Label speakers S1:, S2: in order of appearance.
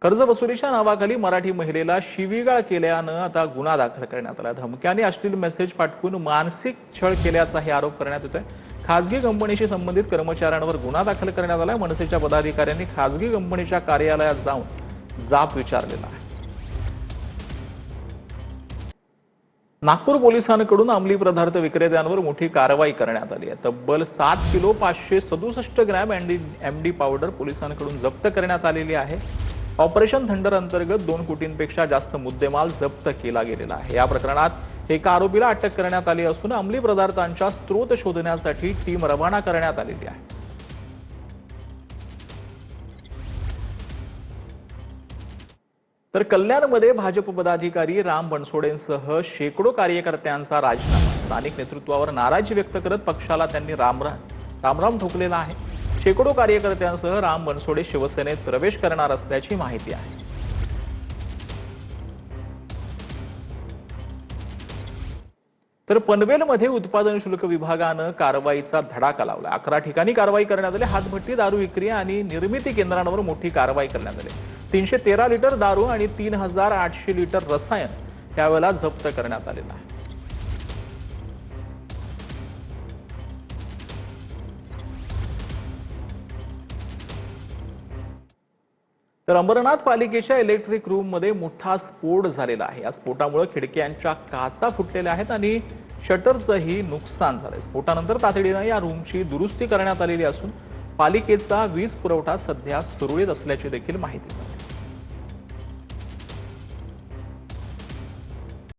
S1: कर्जवसुलीच्या नावाखाली मराठी महिलेला शिवीगाळ केल्यानं आता गुन्हा दाखल करण्यात आला। धमक्याने अश्लील मेसेज पाठवून मानसिक छळ केल्याचाही आरोप करण्यात येतोय। खासगी कंपनीशी संबंधित कर्मचाऱ्यांवर गुन्हा दाखल करण्यात आला। मनसेच्या पदाधिकाऱ्यांनी खासगी कंपनीच्या कार्यालयात जाऊन जाब विचारलेला आहे। नागपूर पोलिसांकडून अंमली पदार्थ विक्रेत्यांवर मोठी कारवाई करण्यात आली आहे। तब्बल 7 किलो 567 ग्रॅम एमडी पावडर पोलिसांकडून जप्त करण्यात आलेली आहे। ऑपरेशन थंडर अंतर्गत 2 कोटींपेक्षा जास्त मुद्देमाल जप्त केला गेलेला आहे। या प्रकरणात एका आरोपीला अटक करण्यात आली असून अंमली पदार्थांचा स्रोत शोधण्यासाठी टीम रवाना करण्यात आलेली आहे। तर कल्याणमध्ये भाजप पदाधिकारी राम बनसोडेंसह शेकडो कार्यकर्त्यांचा राजीनामा। स्थानिक नेतृत्वावर नाराजी व्यक्त करत पक्षाला त्यांनी रामराम ठोकलेला आहे। शेकडो कार्यकर्त्यांसह राम बनसोडे शिवसेनेत प्रवेश करणार असल्याची माहिती आहे। तर पनवेलमध्ये उत्पादन शुल्क विभागानं कारवाईचा धडाका लावला। 11 ठिकाणी कारवाई करण्यात आली। हातभट्टी, दारू विक्री आणि निर्मिती केंद्रांवर मोठी कारवाई करण्यात आली। 313 लिटर दारू आणि 3800 लिटर रसायन यावेळेला जप्त करण्यात आलेलं आहे। तर अंबरनाथ पालिकेच्या इलेक्ट्रिक रूममध्ये मोठा स्फोट झालेला आहे। या स्फोटामुळे खिडक्यांच्या काचा फुटलेल्या आहेत आणि शटरचंही नुकसान झालंय। स्फोटानंतर तातडीने या रूमची दुरुस्ती करण्यात आलेली असून पालिकेचा वीज पुरवठा सध्या सुरळीत असल्याची देखील माहिती आहे।